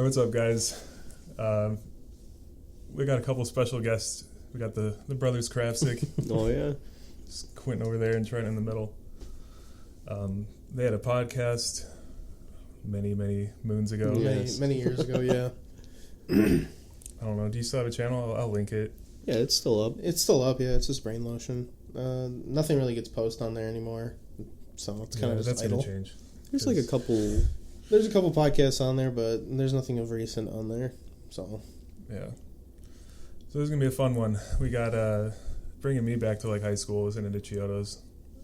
Hey, what's up, guys? We got a couple special guests. We got the brothers Kravcik. Oh, yeah. Just Quinten over there and Trentin in the middle. They had a podcast many moons ago. Many years ago, yeah. I don't know. Do you still have a channel? I'll link it. Yeah, it's still up. It's still up, yeah. It's just Brain Lotion. Nothing really gets posted on there anymore, so it's kind of just that's idle. gonna change. There's like a couple... There's a couple podcasts on there, but there's nothing of recent on there, so... Yeah. So this is going to be a fun one. We got bringing me back to like high school, listening to Chiodos.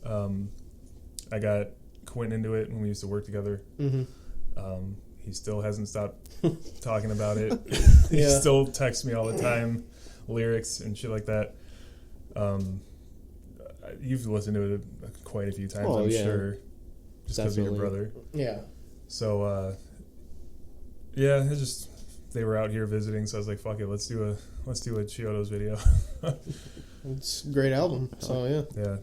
I got Quinten into it when we used to work together. Mm-hmm. He still hasn't stopped talking about it. He Yeah. still texts me all the time, lyrics and shit like that. You've listened to it quite a few times, I'm sure, just because of your brother. Yeah. So, yeah, it's just they were out here visiting, so I was like, "Fuck it, let's do a Chiodos video." It's a great album, so yeah.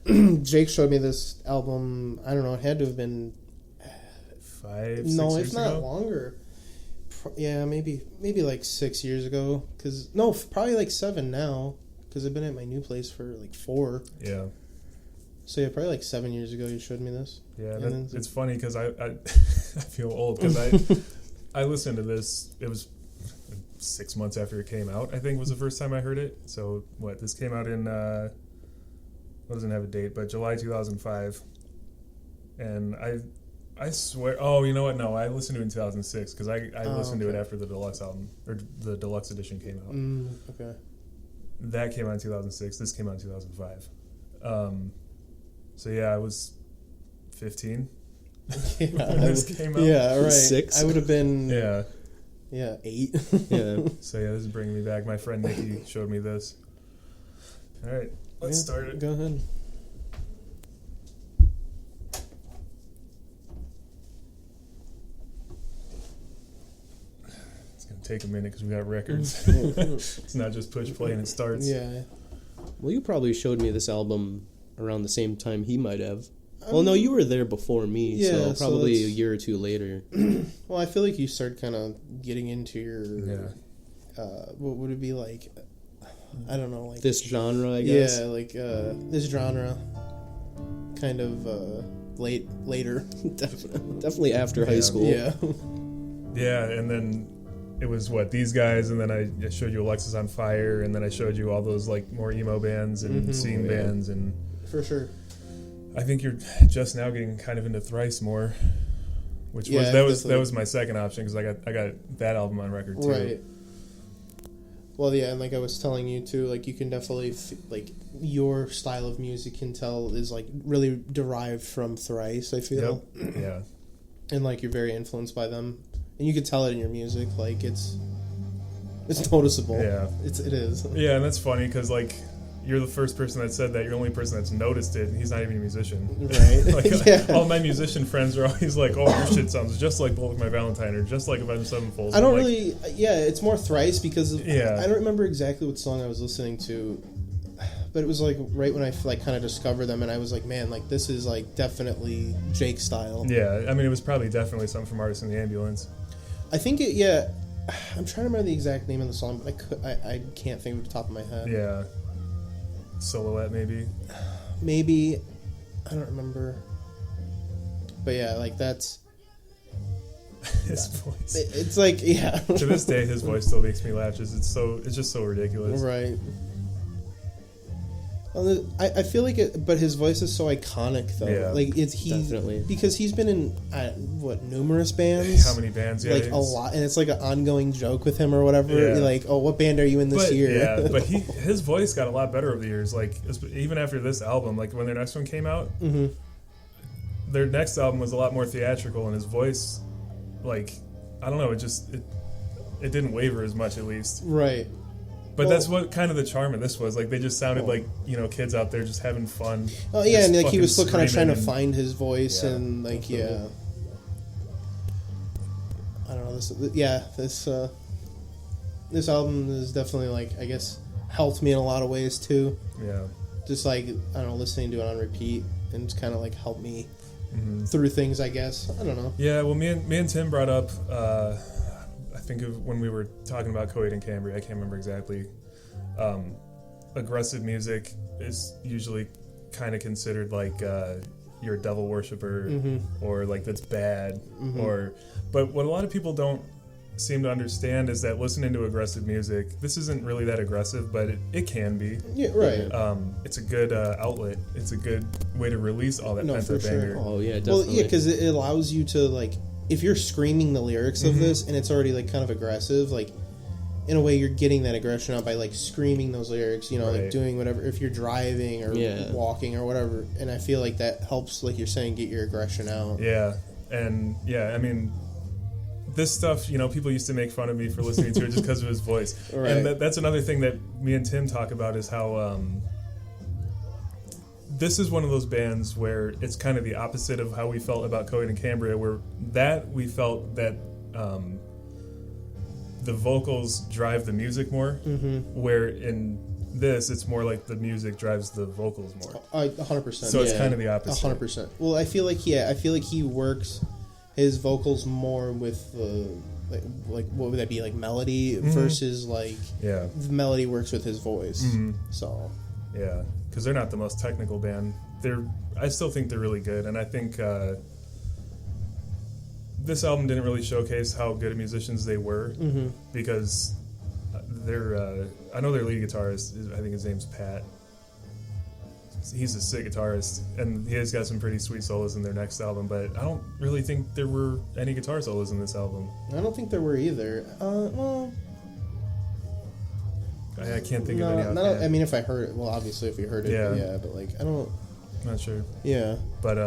Yeah. Jake showed me this album, I don't know, it had to have been... 5, 6 No, years if not ago? longer. Yeah, maybe like 6 years ago. Probably like 7 now, because I've been at my new place for like 4. Yeah. So yeah, probably like 7 years ago you showed me this. Yeah, And it's funny because I I feel old because I listened to this. It was 6 months after it came out, I think, was the first time I heard it. So this came out in doesn't have a date, but July 2005. And I swear, you know what? No, I listened to it in 2006 because I listened to it after the deluxe album or the deluxe edition came out. Okay. That came out in 2006. This came out in 2005. So yeah, I was 15 Yeah, when this came out. Yeah, right. 6? I would have been... Yeah. Yeah, 8. Yeah. So yeah, this is bringing me back. My friend Nikki showed me this. All right, let's start it. Go ahead. It's gonna take a minute because we got records. It's not just push play and it starts. Yeah. Well, you probably showed me this album around the same time he might have. Well, no, you were there before me, Yeah, so probably so a year or two later. Well, I feel like you started kind of getting into your... Yeah. What would it be like? I don't know, like... This genre, I guess. Yeah, like this genre kind of later. Definitely after high Yeah. school. Yeah. Yeah, and then it was these guys, and then I showed you Alexis on Fire, and then I showed you all those like more emo bands and scene bands, and For sure. I think you're just now getting kind of into Thrice more, which Yeah, that was my second option because I got that album on record too. Right. Well, yeah, and like I was telling you too, like you can definitely like your style of music can tell is like really derived from Thrice. I feel. Yep. Yeah. And like you're very influenced by them, and you can tell it in your music. Like it's noticeable. Yeah. It is. Yeah, and that's funny because like you're the first person that said that. You're the only person that's noticed it, and he's not even a musician. Right. Like Yeah. all my musician friends are always like, "Oh, your shit sounds just like Bullet My Valentine or just like Avenged Sevenfold." I don't like, really. Yeah, it's more Thrice because Yeah. I don't remember exactly what song I was listening to, but it was like right when I like kind of discovered them, and I was like, man, like this is like definitely Jake style. Yeah, I mean, it was probably definitely something from Artists in the Ambulance. I think it. Yeah, I'm trying to remember the exact name of the song, but I can't think of the top of my head. Yeah. Silhouette, maybe. Maybe, I don't remember. But yeah, like that's His voice. it's like yeah. To this day, his voice still makes me laugh. It's just so ridiculous. Right. Well, I feel like it, but his voice is so iconic though. Yeah. Like he's Definitely. because he's been in numerous bands. How many bands? Yeah, Like a lot, and it's like an ongoing joke with him or whatever. Yeah. You're like, oh, what band are you in this year? Yeah, but his voice got a lot better over the years. Like even after this album, like when their next one came out, their next album was a lot more theatrical, and his voice, like I don't know, it didn't waver as much at least. Right. But Well- that's what kind of the charm of this was. Like they just sounded like kids out there just having fun. Oh yeah, just and like he fucking was still kind of trying to screaming find his voice Yeah. and like yeah. I don't know this album is definitely like I guess helped me in a lot of ways too. Yeah. Just like I don't know, listening to it on repeat and it's kind of like helped me through things, I guess. I don't know. Yeah, well, me and Tim brought up, I think of when we were talking about Coed and Cambria, I can't remember exactly. Aggressive music is usually kind of considered like you're a devil worshiper, or like that's bad, but what a lot of people don't seem to understand is that listening to aggressive music, this isn't really that aggressive, but it can be. Yeah, right. It's a good outlet. It's a good way to release all that pent up anger. Oh yeah, definitely. Well, yeah, because it allows you to, like, if you're screaming the lyrics of this and it's already like kind of aggressive, like, in a way you're getting that aggression out by like screaming those lyrics, you know, like doing whatever, if you're driving or walking or whatever, and I feel like that helps, like you're saying, get your aggression out. Yeah, and I mean, this stuff, you know, people used to make fun of me for listening to it just because of his voice. Right. And that's another thing that me and Tim talk about is how this is one of those bands where it's kind of the opposite of how we felt about Coed and Cambria, where we felt that the vocals drive the music more, where in this, it's more like the music drives the vocals more. 100%. So it's kind of the opposite. 100%. Well, I feel like he works his vocals more with like what would that be, like melody versus like the melody works with his voice. So yeah, because they're not the most technical band. I still think they're really good, and I think this album didn't really showcase how good of musicians they were, because I know their lead guitarist, I think his name's Pat. He's a sick guitarist, and he has got some pretty sweet solos in their next album, but I don't really think there were any guitar solos in this album. I don't think there were either. Well, I can't think of any offhand. I mean, if I heard it, well, obviously if you heard it, yeah, but like, I don't... Not sure. Yeah. But,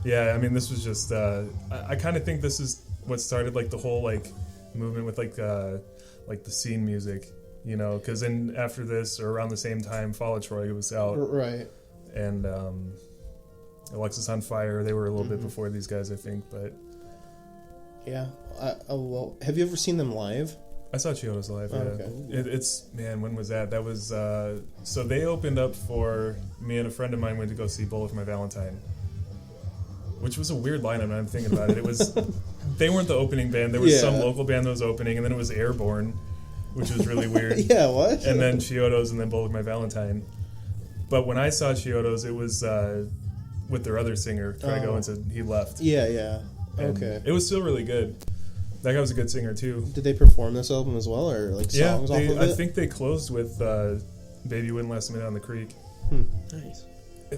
yeah, I mean, this was just, I kind of think this is what started, like, the whole, like, movement with, like the scene music. You know, because then after this, or around the same time, Fall of Troy was out. Right. And Alexis on Fire, they were a little bit before these guys, I think, but... Yeah. Well, have you ever seen them live? I saw Chiodos live, yeah. Okay. It's, man, when was that? That was, so they opened up for, me and a friend of mine went to go see Bullet for My Valentine, which was a weird lineup, and I'm thinking about it. It was, they weren't the opening band. There was some local band that was opening, and then it was Airborne, which was really weird. Yeah, what? And then Chiodos, and then Bullet for My Valentine. But when I saw Chiodos, it was with their other singer, Trego, and said he left. Yeah. And okay. It was still really good. That guy was a good singer, too. Did they perform this album as well, or like songs off of it? I think they closed with Baby Wouldn't Last a Minute on the Creek. Nice.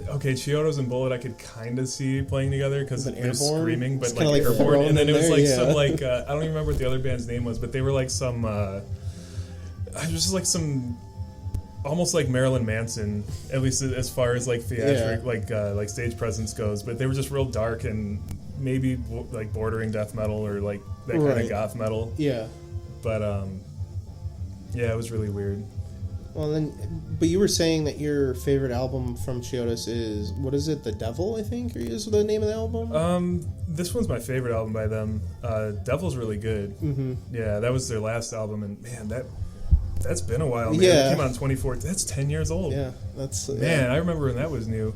Okay, Chiodos and Bullet I could kind of see playing together because they're screaming, but like Airborne. And then it was like some like, I don't even remember what the other band's name was, but they were like some... it was just like some, almost like Marilyn Manson, at least as far as like theatric, like stage presence goes. But they were just real dark and maybe like bordering death metal or like that kind of goth metal. Yeah. But yeah, it was really weird. Well but you were saying that your favorite album from Chiodos is, what is it? The Devil, I think, is the name of the album. This one's my favorite album by them. Devil's really good. Yeah, that was their last album, and man, that's been a while, man. Yeah. It came out in 2014. That's 10 years old. Yeah, that's... Man, I remember when that was new.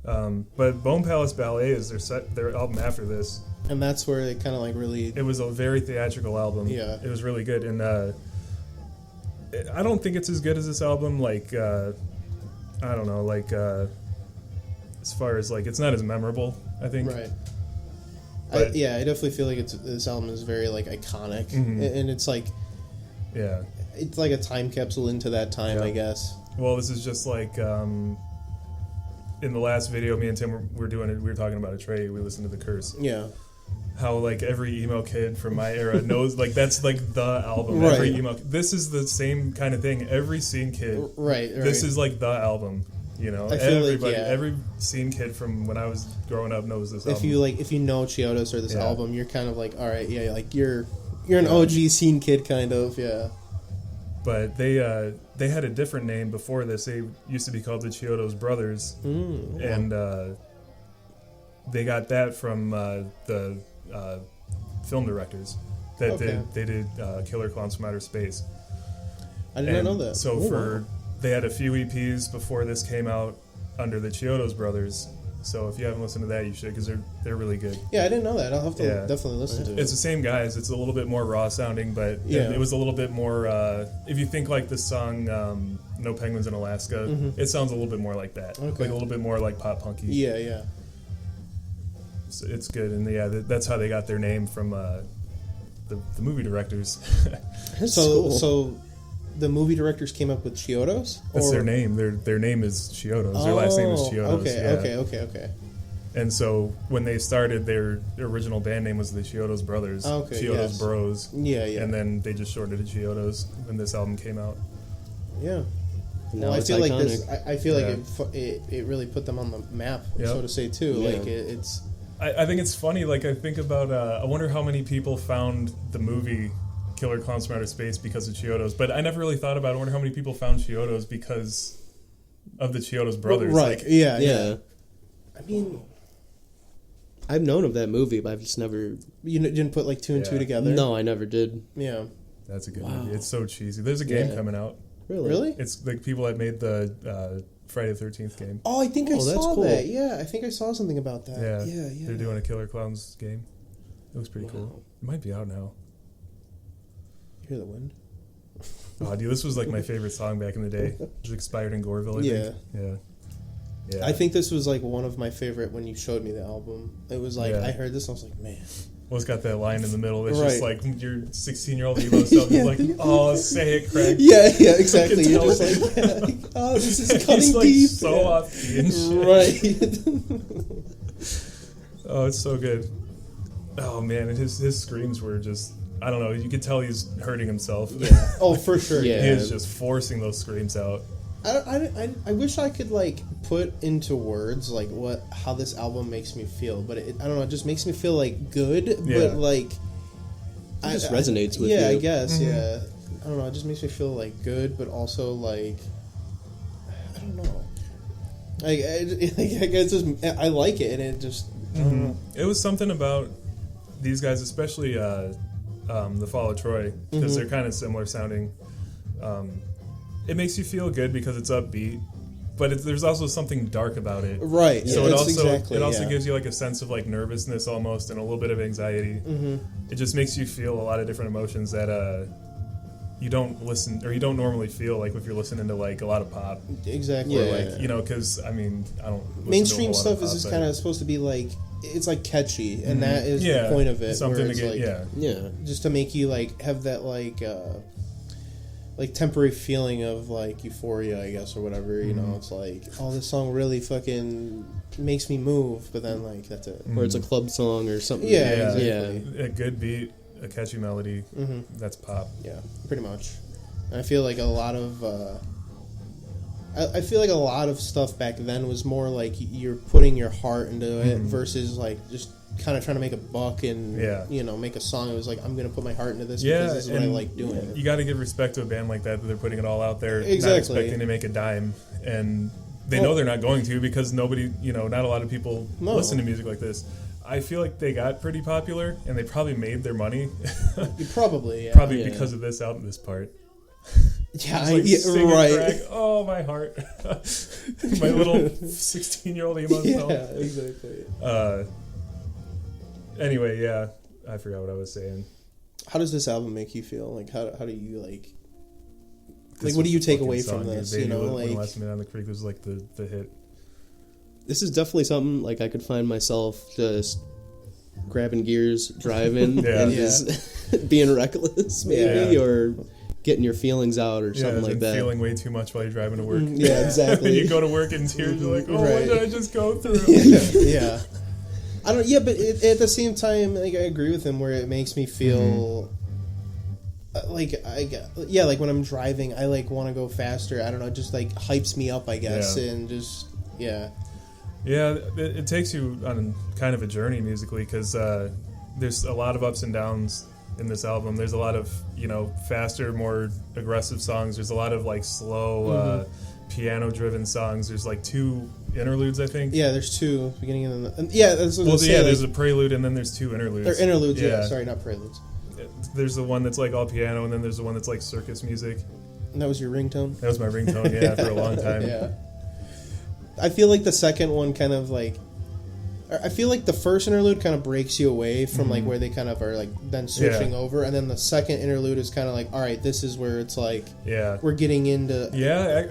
But Bone Palace Ballet is their album after this. And that's where they kind of like really... It was a very theatrical album. Yeah. It was really good. And I don't think it's as good as this album. Like, I don't know, like, as far as, like, it's not as memorable, I think. Right. I definitely feel like this album is very, like, iconic. And it's like... Yeah. It's like a time capsule into that time, I guess. Well, this is just like in the last video, me and Tim were talking about a trade. We listened to The Curse. Yeah. How like every emo kid from my era knows, like that's like the album. Right. Every emo. This is the same kind of thing. Every scene kid. Right. This is like the album. You know, I feel everybody, like, every scene kid from when I was growing up knows this album. If you know Chiodos or this album, you're kind of like, all right, like you're an OG scene kid, kind of, yeah. But they had a different name before this. They used to be called the Chiodos Brothers, and they got that from the film directors that they did Killer Clowns from Outer Space. I did not know that. So they had a few EPs before this came out under the Chiodos Brothers, So if you haven't listened to that, you should, because they're really good. Yeah, I didn't know that. I'll have to definitely listen to it. It's the same guys. It's a little bit more raw sounding, but it was a little bit more. If you think like the song "No Penguins in Alaska," it sounds a little bit more like that. Okay. Like a little bit more like pop punky. Yeah. So it's good, and that's how they got their name from the movie directors. So the movie directors came up with Chiodos? That's their name. Their name is Chiodos. Their last name is Chiodos. Okay. And so when they started, their original band name was the Chiodos Brothers. Chiodos Bros. Yeah. And then they just shortened it to Chiodos when this album came out. Yeah. Now I it's feel iconic. like this. I feel like it really put them on the map, so to say too. Yeah. Like it's. I think it's funny. Like I think about. I wonder how many people found the movie Killer Clowns from Outer Space because of Chiodos. But I never really thought about it. I wonder how many people found Chiodos because of the Chiodos brothers. Right. Like, Yeah. I mean, I've known of that movie, but I've just never... you didn't put like two and two together? No, I never did. Yeah. That's a good movie. It's so cheesy. There's a game coming out. Really? It's like people that made the Friday the 13th game. Oh, I think I that's saw cool. that. Yeah, I think I saw something about that. Yeah. They're doing a Killer Clowns game. It looks pretty cool. It might be out now. You hear the wind? Oh, dude, this was like my favorite song back in the day. It was Expired in Goreville, I think. Yeah. I think this was like one of my favorite when you showed me the album. It was like, I heard this and I was like, man. Well, it's got that line in the middle. It's Right. just like your 16-year-old emo self is like, oh, say it, Craig. Yeah, exactly. You're tell just like, oh, this is cutting He's like deep. so off key and shit. Right. Oh, it's so good. Oh, man. And his screams were just, I don't know. You could tell he's hurting himself. Yeah. Oh, for sure. Yeah. He is just forcing those screams out. I wish I could like put into words like how this album makes me feel, but I don't know. It just makes me feel like good, but like It just resonates with you. Yeah, I guess. Yeah, I don't know. It just makes me feel like good, but also like I don't know. Like I guess just I like it, and it just I don't know. It was something about these guys, especially the Fall of Troy, because they're kind of similar sounding. It makes you feel good because it's upbeat, but there's also something dark about it. Right. So Yeah, it also gives you like a sense of like nervousness almost and a little bit of anxiety. It just makes you feel a lot of different emotions that you don't normally feel like if you're listening to like a lot of pop. Exactly. Or like because I don't listen to Mainstream a whole lot stuff of is pop, just but- kind of supposed to be like it's like catchy, and that is the point of it. Something where to it's get like, just to make you like have that like temporary feeling of like euphoria, I guess, or whatever. You know, it's like, oh, this song really fucking makes me move, but then like that's it. Or it's a club song or something. Yeah, exactly. A good beat, a catchy melody. That's pop. Yeah, pretty much. And I feel like a lot of I feel like a lot of stuff back then was more like you're putting your heart into it versus like just kind of trying to make a buck and make a song. It was like, I'm gonna put my heart into this because this is what I like doing. You got to give respect to a band like that they're putting it all out there, not Exactly. expecting to make a dime, and they know they're not going to because nobody, not a lot of people listen to music like this. I feel like they got pretty popular and they probably made their money. Probably because of this album, this part. Yeah, Singing right. Craig, oh, my heart. My little 16-year-old emo self. Yeah, exactly. Anyway, yeah, I forgot what I was saying. How does this album make you feel? Like, how do you like? This What do you was a take fucking away song, from dude. this? Baby, when like Last Man on the Creek was like the hit. This is definitely something like I could find myself just grabbing gears, driving, and just being reckless, maybe, or getting your feelings out or something like that. Feeling way too much while you're driving to work. Yeah, exactly. When you go to work in tears, you're like, oh, what did I just go through? Yeah. I don't. Yeah, but at the same time, like I agree with him, where it makes me feel like like when I'm driving, I like want to go faster. I don't know, it just like hypes me up, I guess, and just Yeah, it takes you on kind of a journey musically because there's a lot of ups and downs in this album. There's a lot of faster, more aggressive songs. There's a lot of like slow piano-driven songs. There's like 2 interludes, I think. Yeah, there's 2 beginning and that's what there's a prelude and then there's 2 interludes. They're interludes. Yeah, sorry, not preludes. There's the one that's like all piano, and then there's the one that's like circus music. And that was your ringtone? That was my ringtone, for a long time. Yeah. I feel like the second one kind of like I feel like the first interlude kind of breaks you away from like where they kind of are like then switching over, and then the second interlude is kind of like, all right, this is where it's like we're getting into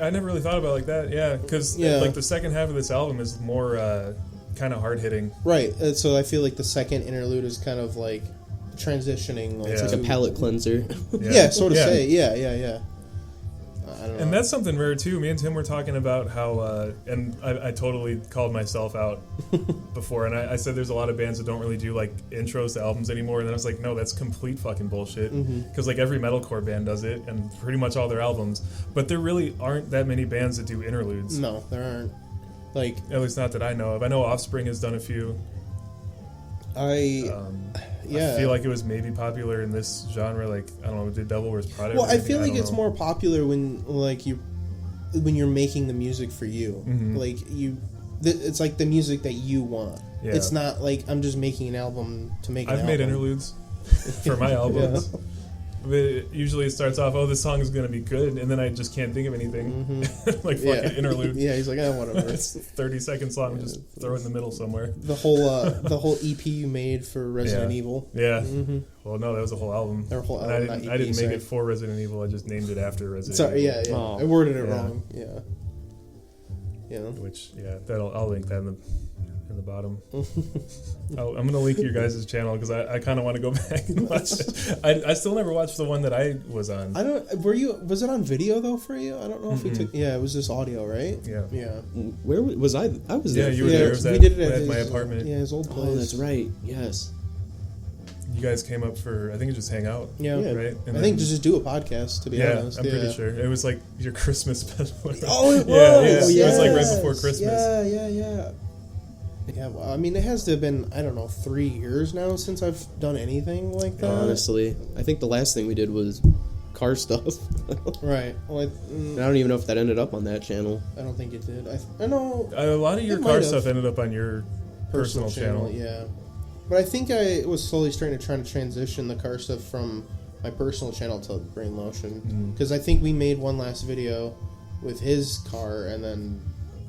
I never really thought about it like that, because like the second half of this album is more kind of hard hitting, right? So I feel like the second interlude is kind of like transitioning, like, it's like a palate cleanser. Sort of say, yeah. I don't know. And that's something rare too. Me and Tim were talking about how, and I totally called myself out before, and I said there's a lot of bands that don't really do like intros to albums anymore, and then I was like, no, that's complete fucking bullshit, because like every metalcore band does it, and pretty much all their albums, but there really aren't that many bands that do interludes. No, there aren't. Like, at least not that I know of. I know Offspring has done a few. I feel like it was maybe popular in this genre. Like, I don't know, did Devil Wears Prada? Well, I feel like it's more popular when like when you're making the music for you. Like it's like the music that you want. Yeah. It's not like I'm just making an album to make. I've made interludes for my albums. Usually it starts off, this song is going to be good, and then I just can't think of anything. Like fucking interlude. Yeah, he's like, whatever. It's 30 seconds long, just throw it in the middle somewhere. The whole EP you made for Resident Evil. Yeah. Well, no, that was a whole album. Their whole album, I didn't make it for Resident Evil, I just named it after Resident Evil. Sorry, yeah. Oh. I worded it wrong. Yeah. Which, I'll link that in the bottom. I'm going to link your guys' channel because I kind of want to go back and watch it. I still never watched the one that I was on. Was it on video though for you? I don't know if we took. Yeah, it was just audio, right? Yeah. Where was I? I was there. Yeah, you were there. We did it at my apartment. Yeah, his old place. Oh, that's right. Yes. You guys came up for, I think it just hang out. Yeah. Right? And I think just do a podcast, to be honest. I'm pretty sure. It was like your Christmas special. Oh, it was! Yeah. It was like right before Christmas. Yeah. Yeah, well, I mean, it has to have been, 3 years now since I've done anything like that. Honestly, I think the last thing we did was car stuff. Right. Well, I don't even know if that ended up on that channel. I don't think it did. I know. A lot of your car stuff ended up on your personal channel. Yeah. But I think I was slowly trying to transition the car stuff from my personal channel to Brain Lotion. Because I think we made one last video with his car, and then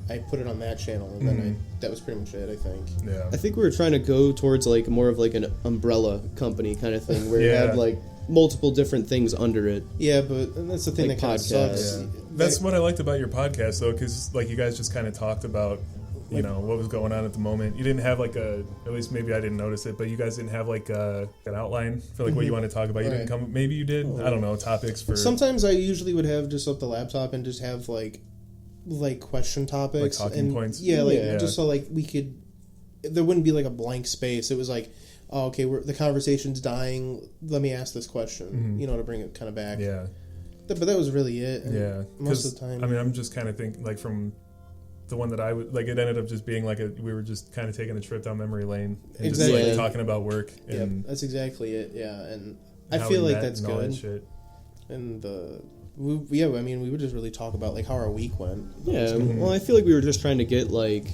I put it on that channel, and then that was pretty much it, I think. Yeah. I think we were trying to go towards like more of like an umbrella company kind of thing, where you had like multiple different things under it. Yeah, but that's the thing that kind of sucks. Yeah. That's what I liked about your podcast, though, because like you guys just kind of talked about, what was going on at the moment. You didn't have like at least maybe I didn't notice it, but you guys didn't have like an outline for like what you want to talk about. You didn't come, maybe you did. I don't know, topics for. Sometimes I usually would have just up the laptop and just have like question topics, like talking points. Just so like we could, there wouldn't be like a blank space. It was like, oh, okay, the conversation's dying, let me ask this question, to bring it kind of back. But that was really it. And most of the time, I mean, I'm just kind of thinking like from the one that I would like, it ended up just being like we were just kind of taking a trip down memory lane and just like talking about work. And that's exactly it. Yeah, and I feel like that's good. That shit. And we would just really talk about like how our week went. Yeah, well, I feel like we were just trying to get like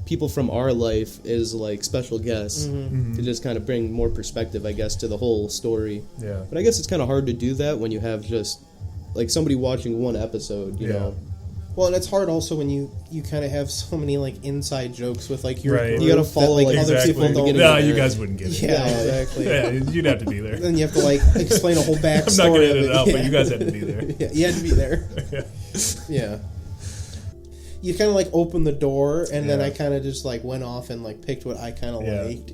people from our life as like special guests to just kind of bring more perspective, I guess, to the whole story. Yeah. But I guess it's kind of hard to do that when you have just like somebody watching one episode, you know. Well, and it's hard also when you kind of have so many like inside jokes with like your you gotta follow like other people don't. No, you guys wouldn't get it. Yeah, exactly. Yeah, you'd have to be there. Then you have to like explain a whole backstory. I'm not gonna edit it out, but you guys had to be there. Yeah, you had to be there. Yeah. You kind of like opened the door, and then I kind of just like went off and like picked what I kind of liked,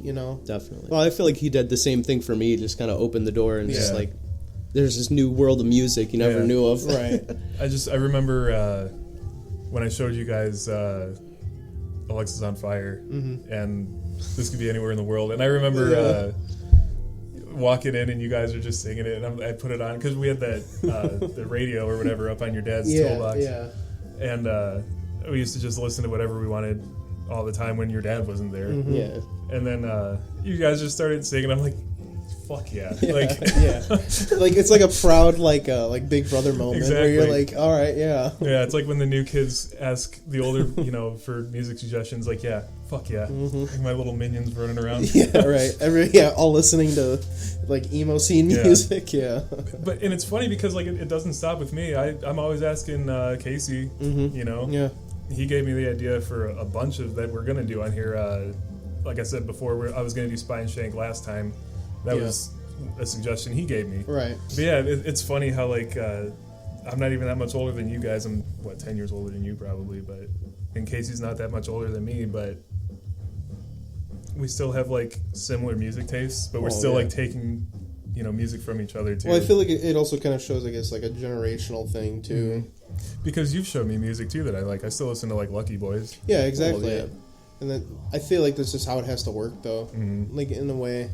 Definitely. Well, I feel like he did the same thing for me. Just kind of opened the door and just like, there's this new world of music you never knew of. Right. I remember when I showed you guys Alexis on Fire, and this could be anywhere in the world, and I remember walking in and you guys are just singing it, and I put it on because we had that the radio or whatever up on your dad's toolbox, and we used to just listen to whatever we wanted all the time when your dad wasn't there. And then you guys just started singing. I'm like, fuck yeah. Like like it's like a proud like Big Brother moment where you're like, all right, yeah, it's like when the new kids ask the older for music suggestions, like, fuck yeah, like my little minions running around. All listening to like emo scene music. But and it's funny because like it doesn't stop with me. I'm always asking Casey, he gave me the idea for a bunch of that we're gonna do on here, like I said before, I was going to do Spine Shank last time. That was a suggestion he gave me. Right. But yeah, it's funny how like I'm not even that much older than you guys. I'm 10 years older than you probably, but in case he's not that much older than me, but we still have like similar music tastes, but we're still like taking music from each other too. Well, I feel like it also kind of shows, I guess, like a generational thing too. Because you've showed me music too that I like. I still listen to like Lucky Boys. Yeah, exactly. Oh, yeah. And then I feel like this is how it has to work, though. Like in a way.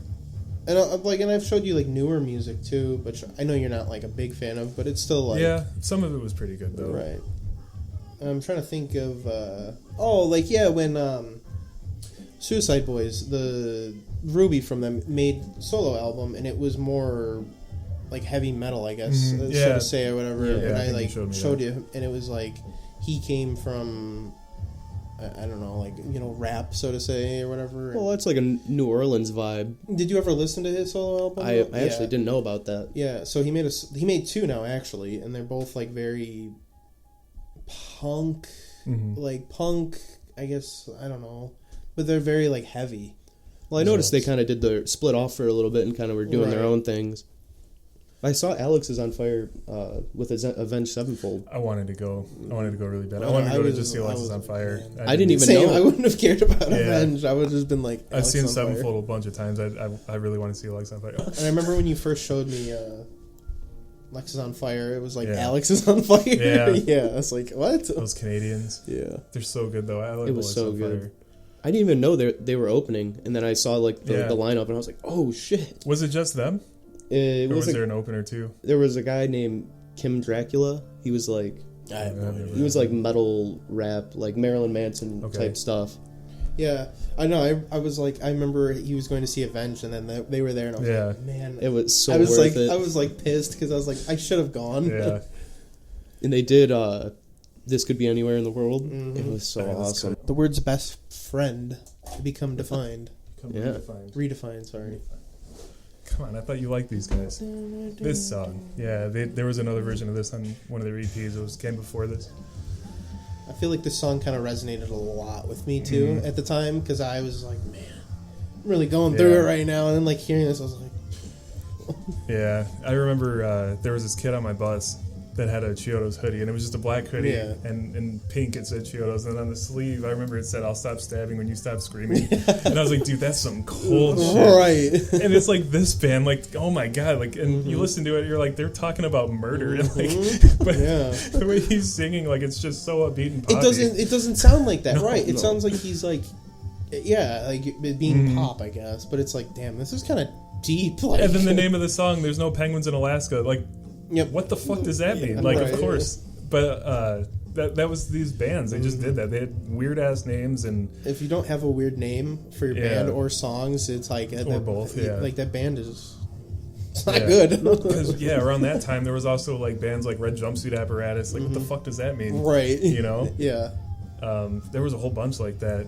And I've showed you like newer music too, which I know you're not like a big fan of, but it's still like some of it was pretty good though. Right. I'm trying to think of when Suicide Boys, the Ruby from them made solo album, and it was more like heavy metal, I guess, so to say, or whatever. And I like showed you, and it was like he came from, I don't know, like rap, so to say, or whatever. Well, that's like a New Orleans vibe. Did you ever listen to his solo album? I actually didn't know about that. Yeah, so he made two now actually, and they're both like very punk, like punk. I guess I don't know, but they're very like heavy. Well, I noticed they kind of did the split off for a little bit and kind of were doing their own things. I saw Alex is on fire with Avenged Sevenfold. I wanted to go really bad. I wanted to go to just see Alex is on fire. I didn't even know. I wouldn't have cared about Avenged. I would have just been like, I've seen Sevenfold a bunch of times. I really want to see Alex on fire. And I remember when you first showed me Alex is on fire, it was like Alex is on fire. Yeah. Yeah. I was like, what? Those Canadians. Yeah. They're so good though. I like it was Alex so on good. Fire. I didn't even know they were opening, and then I saw like the lineup, and I was like, "Oh shit!" Was it just them? Or was there an opener too? There was a guy named Kim Dracula. He was like, metal rap, like Marilyn Manson type stuff. Yeah, I know. I was like, I remember he was going to see Avenged, and then they were there, and I was like, man, it was so worth it. I was like pissed because I was like, I should have gone. Yeah, and they did. This Could Be Anywhere in the World. It was so awesome. The words best friend become defined. Redefined, sorry. Come on, I thought you liked these guys. This song. Yeah, there was another version of this on one of their EPs. It came before this. I feel like this song kind of resonated a lot with me, too, at the time, because I was like, man, I'm really going through it right now. And then, like, hearing this, I was like... Yeah, I remember there was this kid on my bus that had a Chiodos hoodie, and it was just a black hoodie, and in pink it said Chiodos, and on the sleeve I remember it said, "I'll stop stabbing when you stop screaming." And I was like, dude, that's some cold shit. Right. And it's like this band, like, oh my god, like, and you listen to it, you're like, they're talking about murder, and like, but the way he's singing, like, it's just so upbeat and poppy. It doesn't sound like that, right? It sounds like he's like, like being pop, I guess, but it's like, damn, this is kind of deep. Like, and then the name of the song, "There's No Penguins in Alaska," like, what the fuck does that mean? Like, of course. But that was these bands. They just did that. They had weird ass names, and if you don't have a weird name for your band or songs, it's like both. Like that band is not good. Because around that time there was also like bands like Red Jumpsuit Apparatus. Like, what the fuck does that mean? Right. You know? Yeah. There was a whole bunch like that.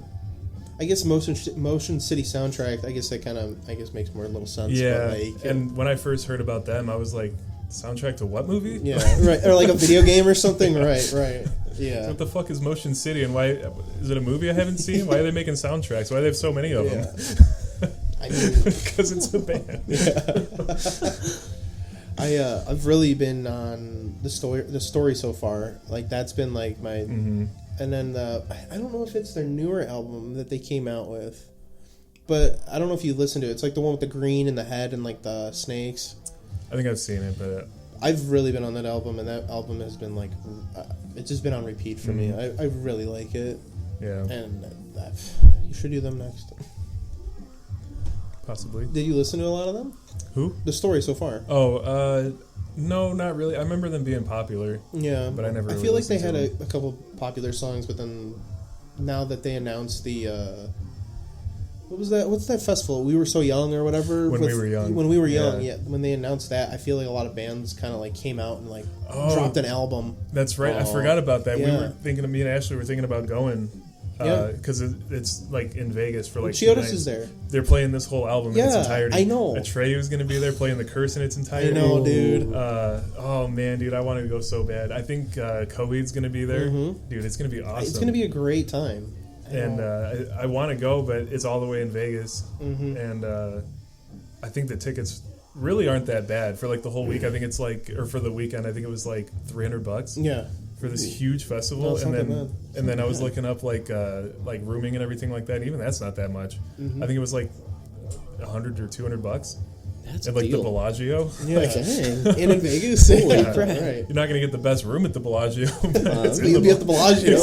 I guess Motion City Soundtrack. I guess that kind of makes more little sense. Yeah. But like, and when I first heard about them, I was like, soundtrack to what movie? Yeah, right. Or like a video game or something. Right. Yeah. What the fuck is Motion City, and why is it a movie I haven't seen? Why are they making soundtracks? Why do they have so many of them? I mean, because it's a band. Yeah. I've really been on the story so far. Like, that's been like my, and then I don't know if it's their newer album that they came out with, but I don't know if you listen to it. It's like the one with the green and the head and like the snakes. I think I've seen it, but I've really been on that album, and that album has been like, it's just been on repeat for me. I really like it. Yeah. And you should do them next. Possibly. Did you listen to a lot of them? Who? The story so far. Oh, no, not really. I remember them being popular. Yeah. But I never really I feel like they listened had a couple popular songs, but then now that they announced the... what was that? What's that festival? We Were So Young or whatever? When We Were Young. When We Were Young, yeah. When they announced that, I feel like a lot of bands kind of like came out and like dropped an album. That's right. I forgot about that. Yeah. Me and Ashley were thinking about going because it's like in Vegas for like Chiodos is there. They're playing this whole album in its entirety. I know. Atreyu going to be there playing The Curse in its entirety. I know, dude. Oh man, dude, I wanted to go so bad. I think Coheed's going to be there. Dude, it's going to be awesome. It's going to be a great time. And I want to go, but it's all the way in Vegas. And I think the tickets really aren't that bad for like the whole week. I think it's like, or for the weekend, I think it was like $300. Yeah. For this huge festival, and then I was looking up like rooming and everything like that. Even that's not that much. I think it was like $100 or $200. That's and like the Bellagio. Yeah, and in Vegas. Holy crap! Right. You're not gonna get the best room at the Bellagio. You'll be at the Bellagio.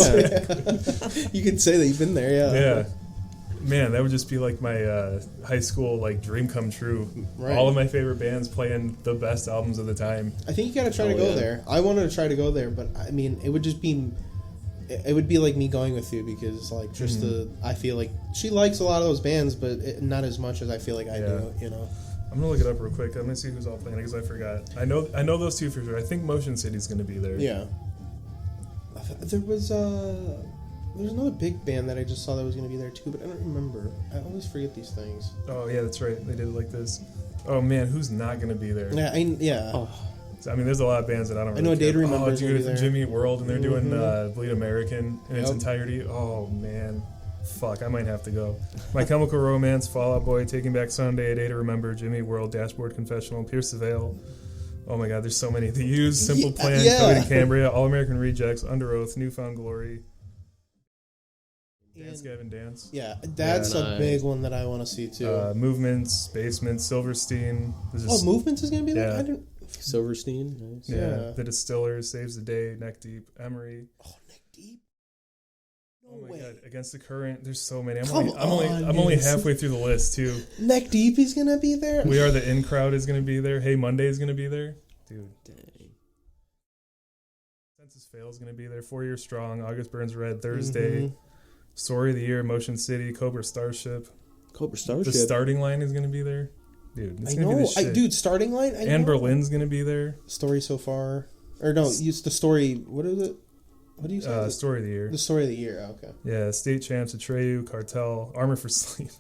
You could say that you've been there. Yeah. Man, that would just be like my high school like dream come true. Right. All of my favorite bands playing the best albums of the time. I think you got to try to go there. I wanted to try to go there, but I mean, it would be like me going with you because like just I feel like she likes a lot of those bands, but not as much as I feel like I do. You know. I'm gonna look it up real quick. I'm gonna see who's all playing because I forgot. I know those two for sure. I think Motion City's gonna be there. Yeah. There's another big band that I just saw that was going to be there too, but I don't remember. I always forget these things. Oh yeah, that's right. They did it like this. Oh man, who's not going to be there? Yeah. Oh. I mean, there's a lot of bands that I don't. Really I know care. Day to Remember. Oh, dude, it's Jimmy Eat World, and they're doing Bleed American in its entirety. Oh man, fuck, I might have to go. My Chemical Romance, Fall Out Boy, Taking Back Sunday, A Day to Remember, Jimmy Eat World, Dashboard Confessional, Pierce the Veil. Oh my God, there's so many. The Used, Simple Plan, Cody and Cambria, All American Rejects, Under Oath, Newfound Glory. Dance Gavin Dance. Yeah, that's a big one that I want to see too. Movements, Basement, Silverstein. Movements is going to be there? Yeah. Silverstein, nice. Yeah. The Distillers, Saves the Day, Neck Deep, Emery. Oh, Neck Deep? No way. God, Against the Current. There's so many. I'm only halfway through the list too. Neck Deep is going to be there? We Are the In Crowd is going to be there. Hey Monday is going to be there. Dude. Dang. Census Fail is going to be there. 4 Year Strong, August Burns Red, Thursday. Story of the Year, Motion City, Cobra Starship. The Starting Line is going to be there. Dude, it's going to be the shit. Dude, Starting Line? And Berlin's going to be there. Story So Far. Or no, use the story. What is it? What do you say? Story of the Year. The Story of the Year, okay. Yeah, State Champs, Atreyu, Cartel, Armor for Sleep.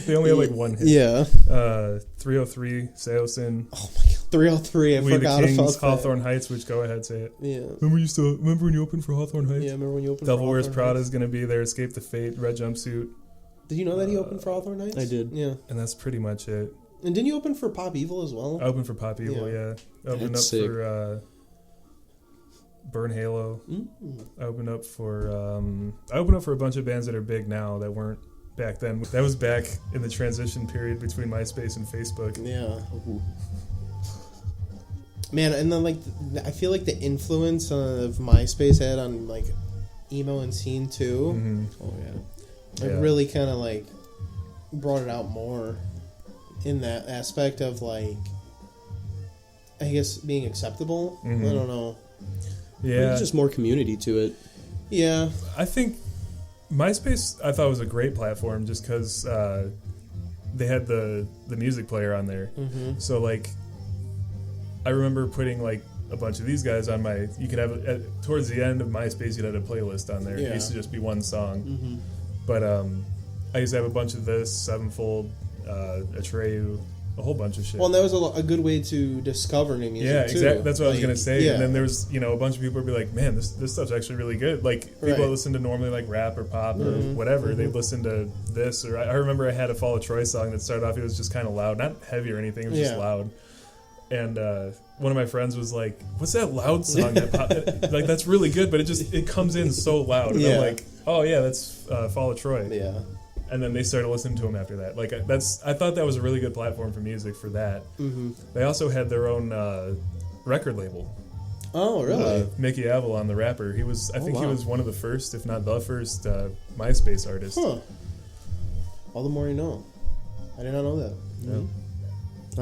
They only have like one hit. Yeah. 303, Seosin. Oh my God. 303, I We forgot the Kings, about that. Hawthorne Heights, which go ahead, say it. Yeah. Remember when you opened for Hawthorne Heights? Yeah, remember when you opened Devil for Wears Hawthorne Prada Heights? is going to be there. Escape the Fate, Red Jumpsuit. Did you know that he opened for Hawthorne Heights? I did. Yeah. And that's pretty much it. And didn't you open for Pop Evil as well? I opened for Pop Evil, yeah. I opened That's up sick. for Burn Halo. I opened up for a bunch of bands that are big now that weren't back then. That was back in the transition period between MySpace and Facebook. Yeah. Man, and then like I feel like the influence of MySpace had on like emo and scene too. Oh yeah. It really kind of like brought it out more in that aspect of like I guess being acceptable. I don't know. Yeah, there's just more community to it. Yeah, I think MySpace I thought was a great platform just because they had the music player on there. So like I remember putting like a bunch of these guys on my. You could have towards the end of MySpace, you'd have a playlist on there. It used to just be one song, but I used to have a bunch of this Sevenfold, Atreyu, a whole bunch of shit. well, and that was a good way to discover new music. Yeah, too. exactly. That's what I was Like, gonna say. yeah. And then there was a bunch of people would be like, "Man, this stuff's actually really good." Like people that listen to normally like rap or pop or whatever, they listen to this. Or I remember I had a Fall of Troy song that started off. It was just kind of loud, not heavy or anything. It was just loud. And one of my friends was like, "What's that loud song that pop?" Like that's really good, but it comes in so loud. And I'm like, "Oh yeah, that's Fall of Troy." Yeah. And then they started listening to him after that. Like I thought that was a really good platform for music for that. They also had their own record label. Oh, really? Mickey Avalon, the rapper. He was. I think he wow. was one of the first, if not the first, MySpace artist. Huh. All the more you know. I did not know that. Yeah.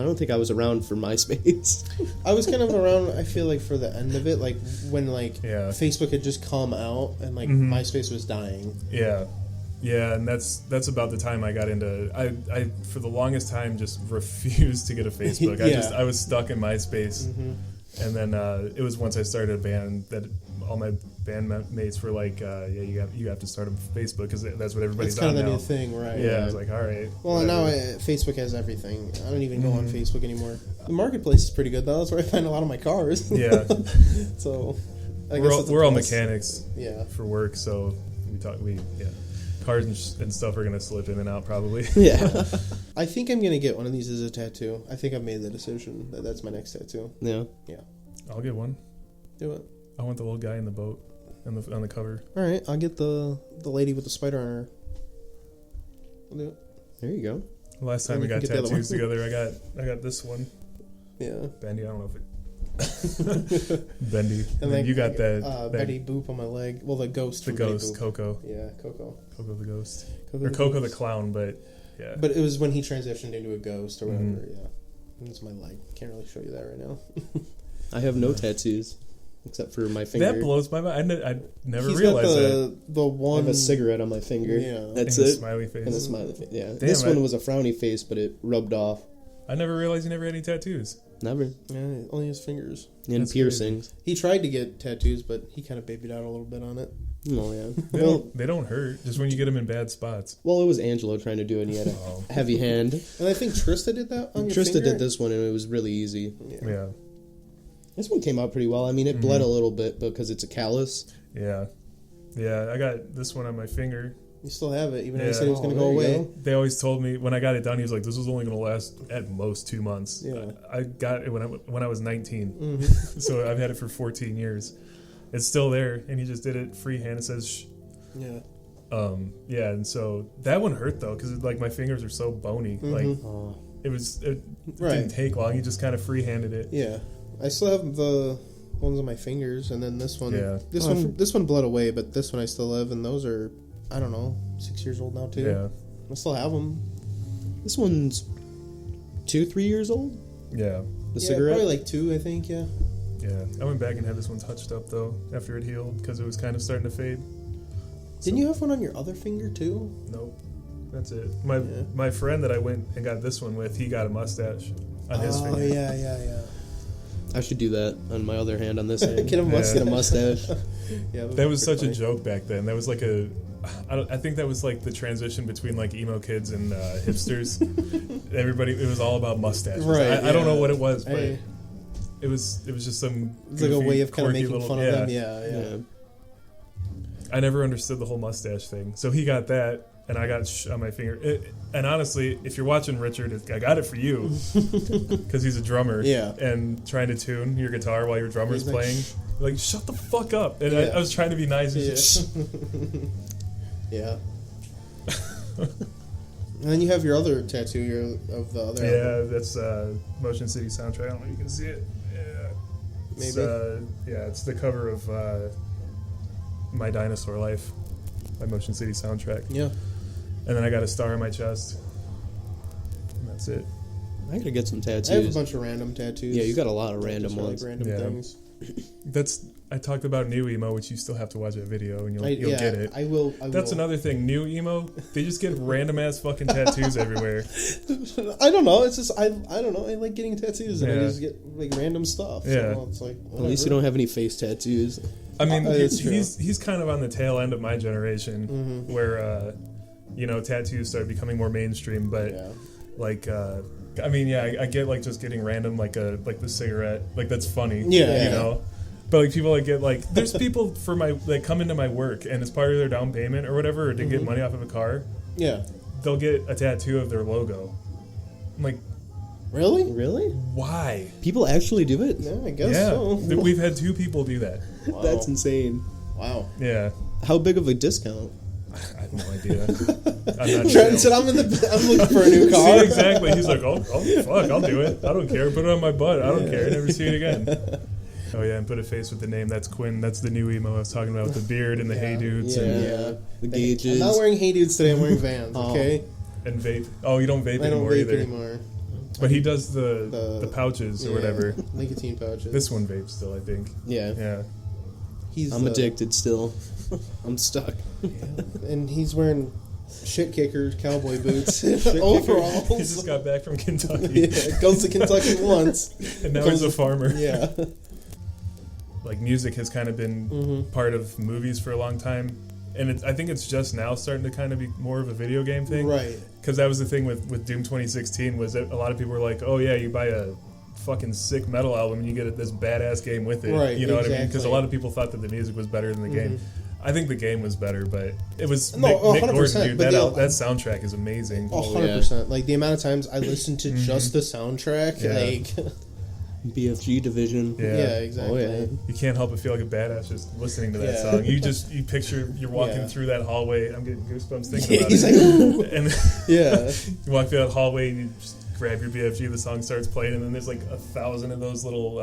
I don't think I was around for MySpace. I was kind of around, I feel like, for the end of it, like when like Facebook had just come out and like MySpace was dying. Yeah. Yeah, and that's about the time I got into. I for the longest time just refused to get a Facebook. I was stuck in MySpace, and then it was once I started a band that all my bandmates were like, you have to start a Facebook because that's what everybody's It's kind on of the now. new thing, right? Yeah, I was like, all right. Well, whatever. now Facebook has everything. I don't even go on Facebook anymore. The marketplace is pretty good though. That's where I find a lot of my cars. Yeah. So, we're all mechanics. Yeah. For work, so Cars and stuff are gonna slip in and out probably. Yeah. I think I'm gonna get one of these as a tattoo. I think I've made the decision that that's my next tattoo. Yeah. Yeah. I'll get one. Do it. I want the little guy in the boat on the cover. All right, I'll get the lady with the spider on her. I'll do it. There you go. Last time we got tattoos together, I got this one. Yeah. Bendy, I don't know if it. Bendy, and then you got that Betty Boop on my leg. Well, the ghost. The ghost, Coco. Yeah, Coco. Coco the ghost, Coco the clown, but yeah. But it was when he transitioned into a ghost or whatever. Yeah, it's my leg. Can't really show you that right now. I have no tattoos except for my finger. That blows my mind. I never He's realized got the I one. have a cigarette on my finger. Yeah, that's and it. A smiley face. And a smiley face. Yeah. Damn, This one was a frowny face, but it rubbed off. I never realized you never had any tattoos. Never. Yeah, only his fingers. And That's piercings. He tried to get tattoos, but he kind of babied out a little bit on it. Oh yeah. They don't hurt. Just when you get them in bad spots. Well, it was Angelo trying to do it, and he had a heavy hand. And I think Trista did that on your Trista finger? did this one, and it was really easy. Yeah. This one came out pretty well. I mean, it bled a little bit because it's a callus. Yeah. Yeah, I got this one on my finger. You still have it, even though Yeah. you said it was going to go there you away. go. They always told me when I got it done, he was like, "This was only going to last at most 2 months." Yeah. I got it when I was 19, Mm-hmm. so I've had it for 14 years. It's still there, and he just did it freehand. It says, "Shh." Yeah. Yeah, and so that one hurt though because like my fingers are so bony. Like Oh. it Right. didn't take long. He just kind of freehanded it. Yeah. I still have the ones on my fingers, and then this one. Yeah. This one bled away, but this one I still have, and those are, I don't know, 6 years old now too. Yeah, I still have them. This one's 2-3 years old. yeah, The Yeah, cigarette. probably like 2, I think. Yeah. yeah. I went back and had this one touched up though after it healed because it was kind of starting to fade. Didn't you have one on your other finger too? Nope, that's it. Yeah. My friend that I went and got this one with, he got a mustache on his finger. Oh yeah. I should do that on my other hand on this hand. Get a mustache. Get a mustace. Yeah, That was such a joke back then. That was like I think that was like the transition between like emo kids and hipsters. Everybody, it was all about mustaches. Right, I don't know yeah. what it was, but Hey. it was just some. It's like a goofy, way of kind of quirky making little, fun of them. Yeah. Yeah. I never understood the whole mustache thing. So he got that, and I got on my finger. And honestly, if you're watching Richard, I got it for you because he's a drummer. Yeah. And trying to tune your guitar while your drummer's He's like, playing. Like, shut the fuck up. And Yeah. I was trying to be nice. And Yeah. just, Yeah. And then you have your other tattoo of the other album. yeah, that's Motion City soundtrack. I don't know if you can see it. Yeah. Maybe. It's the cover of My Dinosaur Life by Motion City soundtrack. Yeah. And then I got a star on my chest. And that's it. I gotta get some I have a tattoos. bunch of random tattoos. Yeah, you got a lot of random Just ones. Like random Yeah. things. I talked about new emo, which you still have to watch that video and you'll Yeah, get it. I will. That's another thing. New emo, they just get random ass fucking tattoos everywhere. I don't know. It's just I don't know. I like getting tattoos and I Yeah. just get like random stuff. Yeah. So it's like At least you don't have any face tattoos. I mean, That's true. he's kind of on the tail end of my generation, where tattoos started becoming more mainstream. But Yeah. like, I mean, yeah, I get like just getting random like the cigarette, like that's funny. Yeah. you know. But like people like get like there's people for my like come into my work and it's part of their down payment or whatever or to get money off of a car, Yeah. they'll get a tattoo of their logo. I'm like, Really? Really? why? People actually do it? Yeah, I guess Yeah, so. we've had 2 people do that. Wow. That's insane. Wow. Yeah, How big of a discount? I have no idea. I'm not Trenton sure. said, I'm looking for a new car. See, exactly. He's like, oh, fuck, I'll do it. I don't care. Put it on my butt. I don't care. Never see it again. Oh, yeah, and put a face with the name. That's Quinn. That's the new emo I was talking about with the beard and the Hey Dudes Yeah. and The gauges. I'm not wearing Hey Dudes today. I'm wearing Vans. Oh. Okay. vape. Oh, you don't vape I don't anymore vape either. anymore. But he does the pouches or Yeah, whatever. Nicotine pouches. This one vapes still, I think. Yeah. Yeah. He's I'm addicted still. I'm stuck. and he's wearing shit kickers, cowboy boots, He overalls. just got back from Kentucky. Yeah, goes to Kentucky once. And now he's a farmer. Yeah. Like music has kind of been part of movies for a long time, and I think it's just now starting to kind of be more of a video game thing, Right. Because that was the thing with Doom 2016 was that a lot of people were like, oh yeah, you buy a fucking sick metal album and you get this badass game with it, Right, you know what I mean? Because a exactly. lot of people thought that the music was better than the game. I think the game was better, but it was No, Mick 100%, Gordon, dude. but That soundtrack is amazing. 100%. Like the amount of times I listened to just the soundtrack, like BFG Division. yeah, exactly. Oh, yeah. You can't help but feel like a badass just listening to that song. You picture you're walking through that hallway. I'm getting goosebumps thinking about it. And you walk through that hallway and you just grab your BFG. The song starts playing, and then there's like 1,000 of those little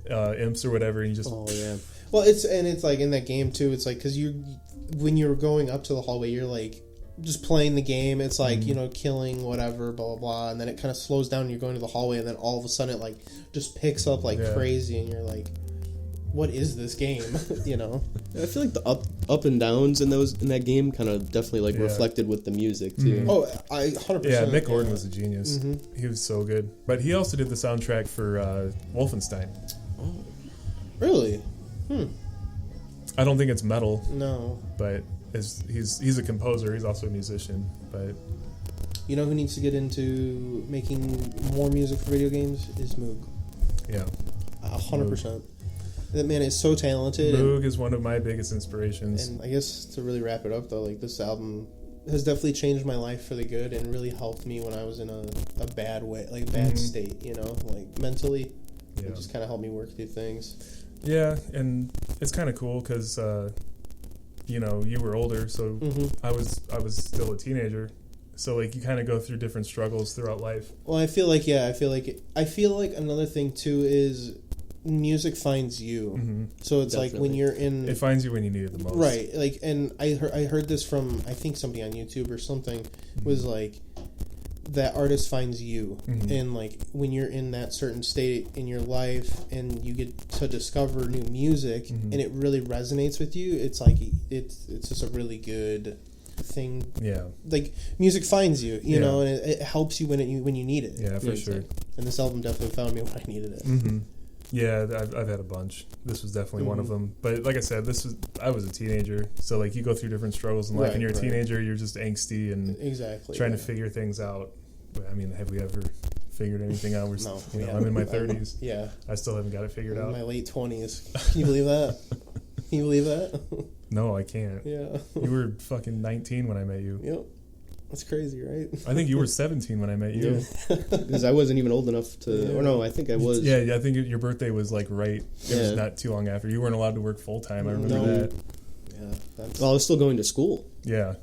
imps or whatever, and you just Well, it's like in that game too. It's like because when you're going up to the hallway, you're like just playing the game. It's like killing whatever, blah blah blah, and then it kind of slows down. And you're going to the hallway, and then all of a sudden it like just picks up like crazy, and you're like, "What is this game?" I feel like the up and downs in that game kind of definitely like reflected with the music too. Oh, I 100%. Yeah, Mick Gordon was a genius. He was so good. But he also did the soundtrack for Wolfenstein. Oh, really? I don't think it's metal. No. But he's a composer. He's also a musician. But you know who needs to get into making more music for video games is Moog. Yeah. 100%. That man is so talented. Moog is one of my biggest inspirations. And I guess to really wrap it up, though, like this album has definitely changed my life for the good and really helped me when I was in a bad way, like a bad state, like mentally. Yeah. It just kind of helped me work through things. Yeah, and it's kind of cool because, you were older, so I was still a teenager. So like you kind of go through different struggles throughout life. Well, I feel like another thing too is music finds you. So it's definitely. Like when you're in, it finds you when you need it the most. Right. Like, and I heard this from I think somebody on YouTube or something was like that artist finds you, and like when you're in that certain state in your life and you get to discover new music and it really resonates with you, it's like it's just a really good thing. Yeah, like music finds you, you know, and it helps you when you need it. Yeah, for sure. And this album definitely found me when I needed it. Yeah, I've had a bunch. This was definitely one of them. But like I said, I was a teenager, so like you go through different struggles in life. When you're a teenager, you're just angsty and trying to figure things out. But, I mean, have we ever figured anything out? No, I'm in my 30s. Yeah, I still haven't got it figured out. In my late 20s. Can you believe that? Can you believe that? No, I can't. Yeah, you were fucking 19 when I met you. Yep. That's crazy, right? I think you were 17 when I met you. Because I wasn't even old enough to... Or no, I think I was. Yeah, I think your birthday was like right. It was not too long after. You weren't allowed to work full-time. I remember that. Yeah. Well, I was still going to school. Yeah.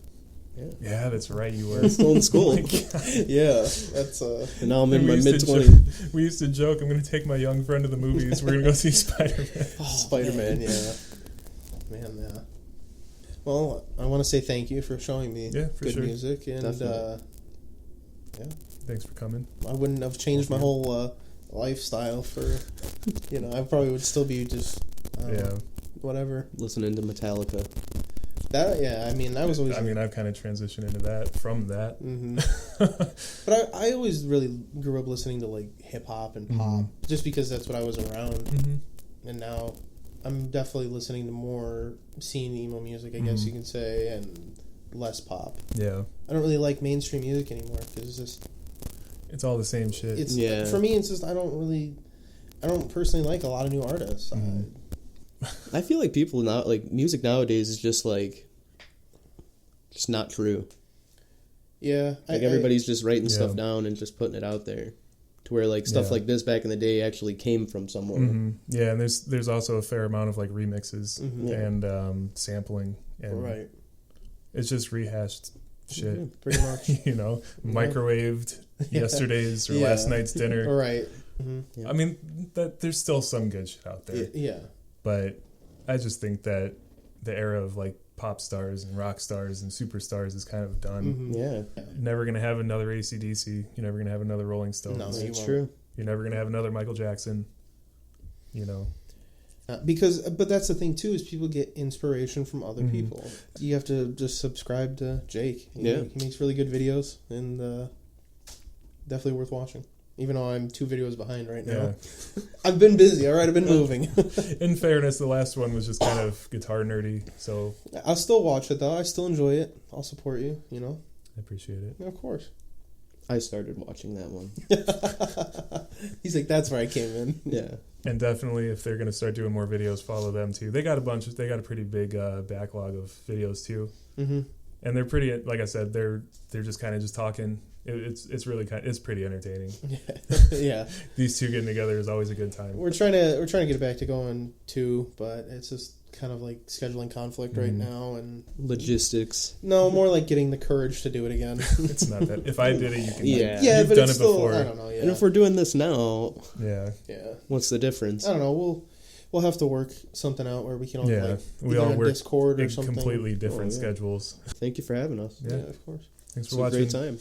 Yeah, that's right, you were. Still in school. Yeah, that's... And now I'm in my mid-20s. We used to joke, I'm going to take my young friend to the movies. We're going to go see Spider-Man. Spider-Man, yeah. Man, yeah. Well, I want to say thank you for showing me good music, and thanks for coming. I wouldn't have changed my whole lifestyle for, I probably would still be just whatever, listening to Metallica. I was always. I've kind of transitioned into that from that. But I always really grew up listening to like hip hop and pop, just because that's what I was around, and now I'm definitely listening to more scene emo music, I guess you can say, and less pop. Yeah. I don't really like mainstream music anymore because it's all the same shit. For me, it's just I don't personally like a lot of new artists. I feel like people now, like music nowadays is just not true. Yeah. Like everybody's just writing stuff down and just putting it out there. To where like stuff like this back in the day actually came from somewhere. Yeah, and there's also a fair amount of like remixes and sampling, and it's just rehashed shit. Pretty much, microwaved yesterday's or last night's dinner. Right. I mean, there's still some good shit out there. Yeah. But I just think that the era of like pop stars and rock stars and superstars is kind of done. Yeah. You're never going to have another AC/DC. You're never going to have another Rolling Stones. No, that's true. You're never going to have another Michael Jackson. But that's the thing too, is people get inspiration from other people. You have to just subscribe to Jake. He makes really good videos, and definitely worth watching. Even though I'm 2 videos behind right now. Yeah. I've been busy, all right? I've been moving. In fairness, the last one was just kind of guitar nerdy, so... I'll still watch it, though. I still enjoy it. I'll support you, I appreciate it. Yeah, of course. I started watching that one. He's like, that's where I came in. Yeah. And definitely, if they're going to start doing more videos, follow them too. They got a pretty big backlog of videos too. Mm-hmm. And they're pretty, like I said, they're just kind of just talking. It's really it's pretty entertaining. Yeah. These two getting together is always a good time. We're trying to get it back to going too, but it's just kind of like scheduling conflict right now and logistics. No, more like getting the courage to do it again. It's not that. If I did it, you can. Yeah, yeah, you've but done it's it still, before. I don't know. Yeah. And if we're doing this now, yeah, what's the difference? I don't know. We'll have to work something out where we can all we all work Discord or in something. completely different schedules. Thank you for having us. Yeah, of course. Thanks for It's watching. a great time.